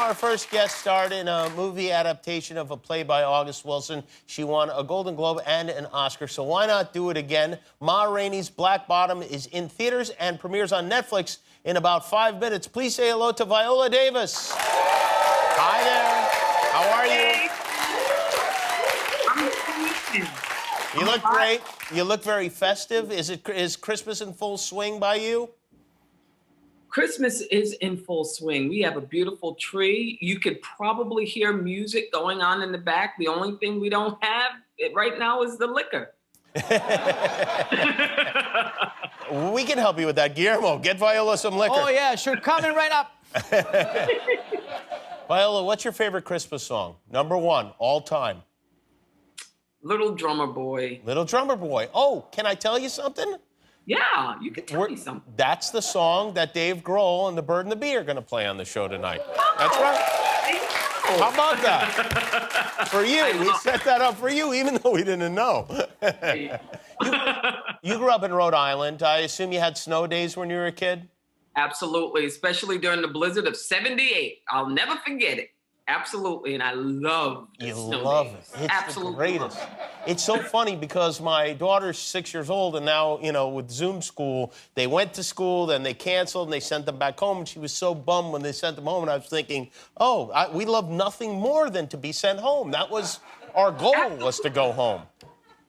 our first guest starred in a movie adaptation of a play by August Wilson. She won a Golden Globe and an Oscar, so why not do it again? Ma Rainey's Black Bottom is in theaters and premieres on Netflix in about 5 minutes. Please say hello to Viola Davis. Hi there. How are you? You look great. You look very festive. Is Christmas in full swing by you? Christmas is in full swing. We have a beautiful tree. You could probably hear music going on in the back. The only thing we don't have right now is the liquor. We can help you with that. Guillermo, get Viola some liquor. Oh, yeah, sure. Coming right up. Viola, what's your favorite Christmas song? Number one, all time. Little Drummer Boy. Little Drummer Boy. Oh, can I tell you something? Yeah, you can tell me something. That's the song that Dave Grohl and the Bird and the Bee are going to play on the show tonight. Oh, that's right. How about that? For you. We set that up for you, even though we didn't know. You grew up in Rhode Island. I assume you had snow days when you were a kid? Absolutely, especially during the blizzard of '78. I'll never forget it. Absolutely, and I love the snow love days. it. It's Absolutely the greatest. It's so funny because my daughter's 6 years old, and now, you know, with Zoom school, they went to school, then they canceled, and they sent them back home, and she was so bummed when they sent them home, and I was thinking, oh, we love nothing more than to be sent home. That was our goal, was to go home.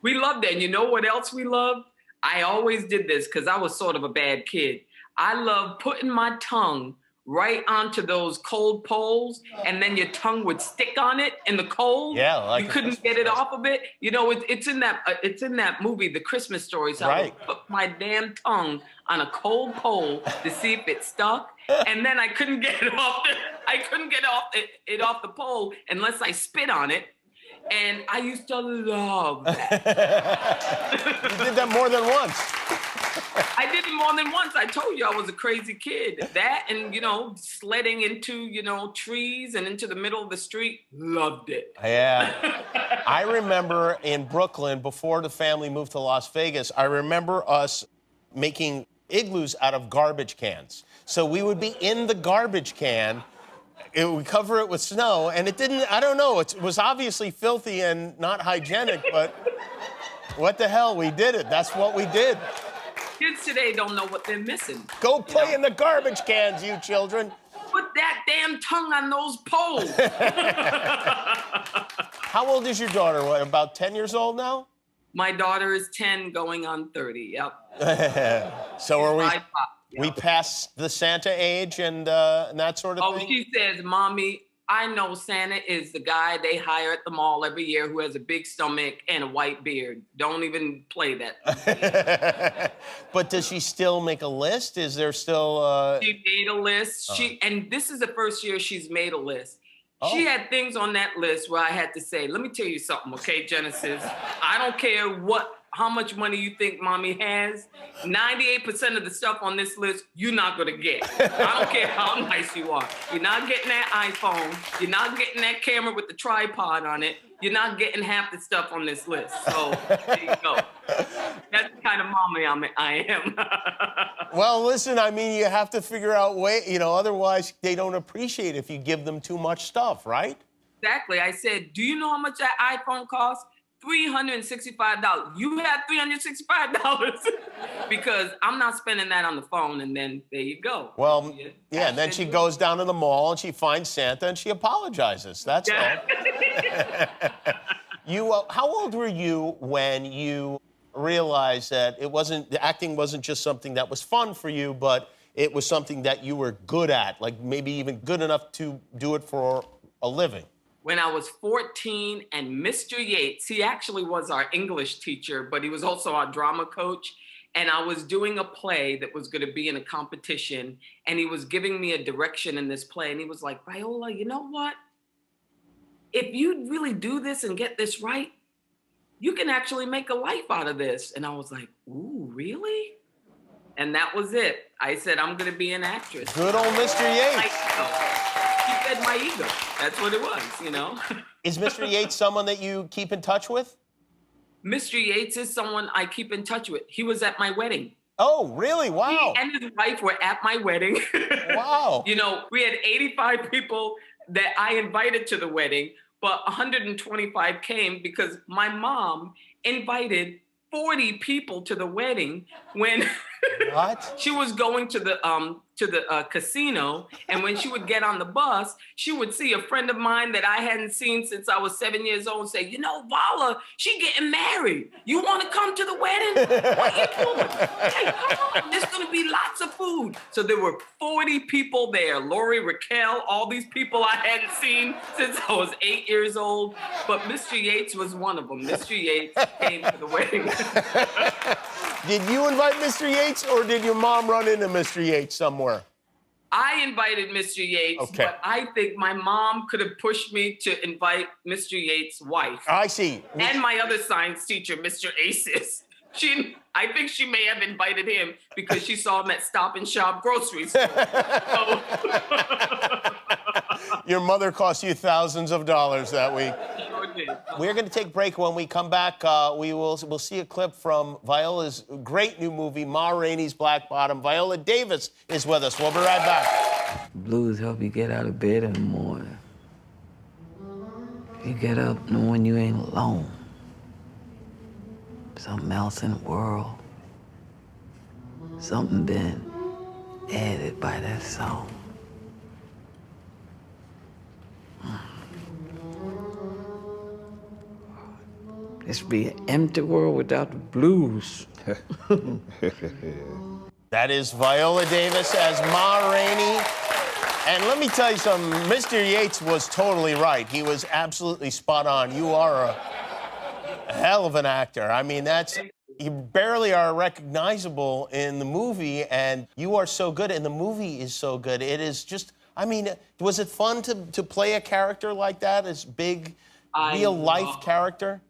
We loved it, and you know what else we loved? I always did this because I was sort of a bad kid. I love putting my tongue right onto those cold poles, and then your tongue would stick on it in the cold. Yeah, like you couldn't get it off of it. You know, it's in that movie, The Christmas Story. So I would put my damn tongue on a cold pole to see if it stuck, and then I couldn't get it off. I couldn't get it off the pole unless I spit on it. And I used to love that. You did that more than once. I did it more than once. I told you I was a crazy kid. That and, you know, sledding into, you know, trees and into the middle of the street. Loved it. Yeah. I remember in Brooklyn, before the family moved to Las Vegas, I remember us making igloos out of garbage cans. So we would be in the garbage can. It would cover it with snow, and it didn't, I don't know, it was obviously filthy and not hygienic, but what the hell, we did it. That's what we did. Kids today don't know what they're missing. Go play in the garbage cans, you children. Put that damn tongue on those poles. How old is your daughter? What, about 10 years old now? My daughter is 10 going on 30, yep. So are we... We passed the Santa age and that sort of thing? Oh, she says, Mommy, I know Santa is the guy they hire at the mall every year who has a big stomach and a white beard. Don't even play that. But does she still make a list? Is there still... She made a list. And this is the first year she's made a list. She had things on that list where I had to say, let me tell you something, okay, Genesis? I don't care how much money you think Mommy has. 98% of the stuff on this list, you're not gonna get. I don't care how nice you are. You're not getting that iPhone. You're not getting that camera with the tripod on it. You're not getting half the stuff on this list. So there you go. That's the kind of mommy I am. Well, listen, I mean, you have to figure out otherwise they don't appreciate if you give them too much stuff, right? Exactly. I said, do you know how much that iPhone costs? $365. You have $365 because I'm not spending that on the phone, and then there you go. Well, yeah, and then she goes down to the mall and she finds Santa and she apologizes. That's all. How old were you when you realized that the acting wasn't just something that was fun for you, but it was something that you were good at, like maybe even good enough to do it for a living? When I was 14, and Mr. Yates, he actually was our English teacher, but he was also our drama coach. And I was doing a play that was going to be in a competition, and he was giving me a direction in this play. And he was like, Viola, you know what? If you really do this and get this right, you can actually make a life out of this. And I was like, ooh, really? And that was it. I said, I'm going to be an actress. Good old Mr. Yates. He fed my ego. That's what it was, you know? Is Mr. Yates someone that you keep in touch with? Mr. Yates is someone I keep in touch with. He was at my wedding. Oh, really? Wow. He and his wife were at my wedding. Wow. You know, we had 85 people that I invited to the wedding, but 125 came because my mom invited 40 people to the wedding when What? she was going to the casino, and when she would get on the bus, she would see a friend of mine that I hadn't seen since I was 7 years old and say, you know, Viola, she getting married. You want to come to the wedding? What you doing? Hey, come on, there's gonna be lots of food. So there were 40 people there. Lori, Raquel, all these people I hadn't seen since I was 8 years old. But Mr. Yates was one of them. Mr. Yates came to the wedding. Did you invite Mr. Yates, or did your mom run into Mr. Yates somewhere? I invited Mr. Yates, Okay. but I think my mom could have pushed me to invite Mr. Yates' wife. I see. And my other science teacher, Mr. Aces. I think she may have invited him because she saw him at Stop and Shop grocery store. So. Your mother cost you thousands of dollars that week. Sure did. We're going to take a break. When we come back, we'll see a clip from Viola's great new movie, Ma Rainey's Black Bottom. Viola Davis is with us. We'll be right back. Blues help you get out of bed in the morning. You get up knowing you ain't alone. Something else in the world. Something been added by that song. This be an empty world without the blues. That is Viola Davis as Ma Rainey. And let me tell you something, Mr. Yates was totally right. He was absolutely spot on. You are a hell of an actor. I mean, you barely are recognizable in the movie, and you are so good, and the movie is so good. It is just, I mean, was it fun to play a character like that, this big, real-life character?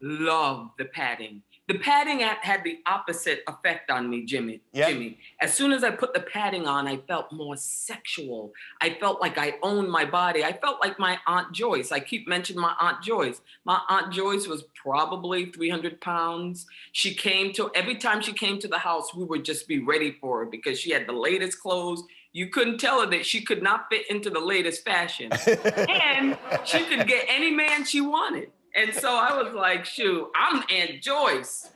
Love the padding. The padding had the opposite effect on me, Jimmy. Yeah. Jimmy. As soon as I put the padding on, I felt more sexual. I felt like I owned my body. I felt like my Aunt Joyce. I keep mentioning my Aunt Joyce. My Aunt Joyce was probably 300 pounds. Every time she came to the house, we would just be ready for her because she had the latest clothes. You couldn't tell her that she could not fit into the latest fashion. And she could get any man she wanted. And so I was like, shoot, I'm Aunt Joyce.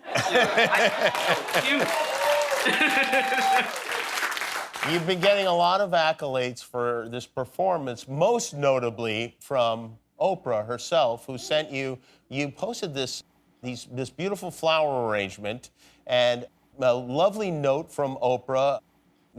You've been getting a lot of accolades for this performance, most notably from Oprah herself, who sent you posted this beautiful flower arrangement and a lovely note from Oprah,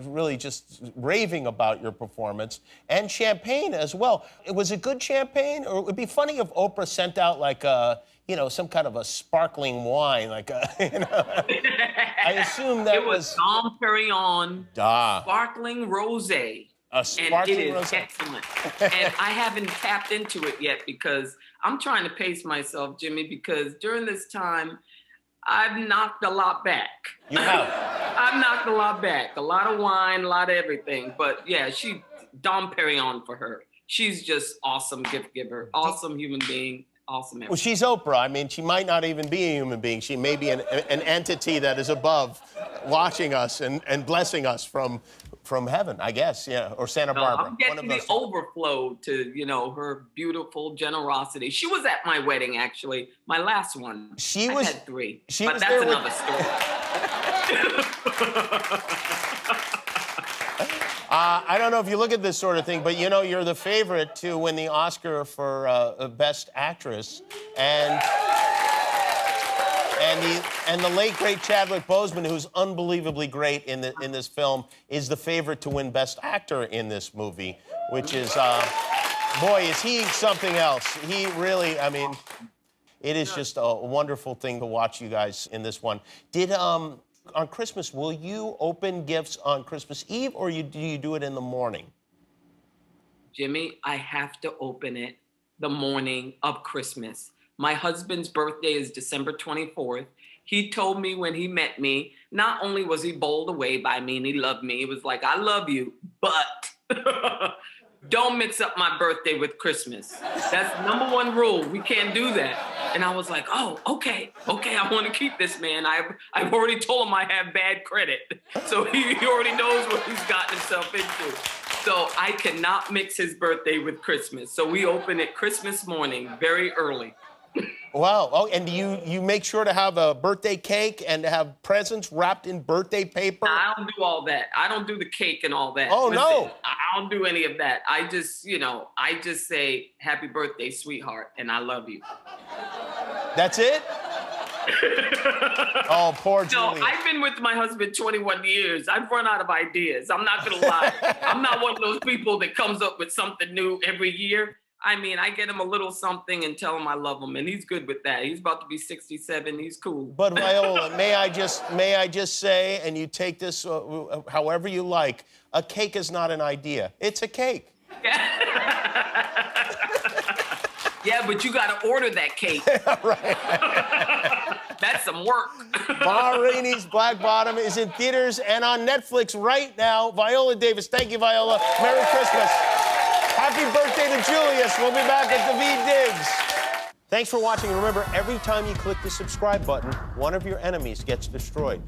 really just raving about your performance, and champagne as well. Was it good champagne? Or it would be funny if Oprah sent out like some kind of a sparkling wine, like I assume that it was Dom Perignon, sparkling rosé. A sparkling and it is rosé. Excellent. And I haven't tapped into it yet because I'm trying to pace myself, Jimmy, because during this time, I've knocked a lot back. You have? I've knocked a lot back. A lot of wine, a lot of everything. But yeah, Dom Perignon for her. She's just awesome gift giver, awesome human being, awesome everything. Well, she's Oprah. I mean, she might not even be a human being. She may be an entity that is above, watching us and blessing us from heaven, I guess, yeah, or Santa Barbara. I'm getting the overflow to, her beautiful generosity. She was at my wedding, actually, my last one. I had 3, but that's another story. I don't know if you look at this sort of thing, but you're the favorite to win the Oscar for Best Actress, and the late great Chadwick Boseman, who's unbelievably great in this film, is the favorite to win Best Actor in this movie, which is boy, is he something else. He really, I mean, it is just a wonderful thing to watch you guys in this one. On Christmas, will you open gifts on Christmas Eve, or do you do it in the morning? Jimmy, I have to open it the morning of Christmas. My husband's birthday is December 24th. He told me when he met me, not only was he bowled away by me and he loved me, he was like, I love you, but don't mix up my birthday with Christmas. That's #1 rule. We can't do that. And I was like, oh, okay, I want to keep this, man. I've already told him I have bad credit. So he already knows what he's gotten himself into. So I cannot mix his birthday with Christmas. So we open it Christmas morning, very early. Wow. Oh, and you make sure to have a birthday cake and to have presents wrapped in birthday paper? I don't do all that. I don't do the cake and all that. Oh, no. I don't do any of that. I just, I just say, happy birthday, sweetheart, and I love you. That's it? Oh, poor No, Julia. I've been with my husband 21 years. I've run out of ideas. I'm not going to lie. I'm not one of those people that comes up with something new every year. I mean, I get him a little something and tell him I love him, and he's good with that. He's about to be 67. He's cool. But Viola, may I just say, and you take this however you like, a cake is not an idea. It's a cake. Yeah, but you got to order that cake. Right. That's some work. Ma Rainey's Black Bottom is in theaters and on Netflix right now. Viola Davis, thank you, Viola. Merry Christmas. Happy birthday to Julius. We'll be back at the V-Digs. Thanks for watching. Remember, every time you click the subscribe button, one of your enemies gets destroyed.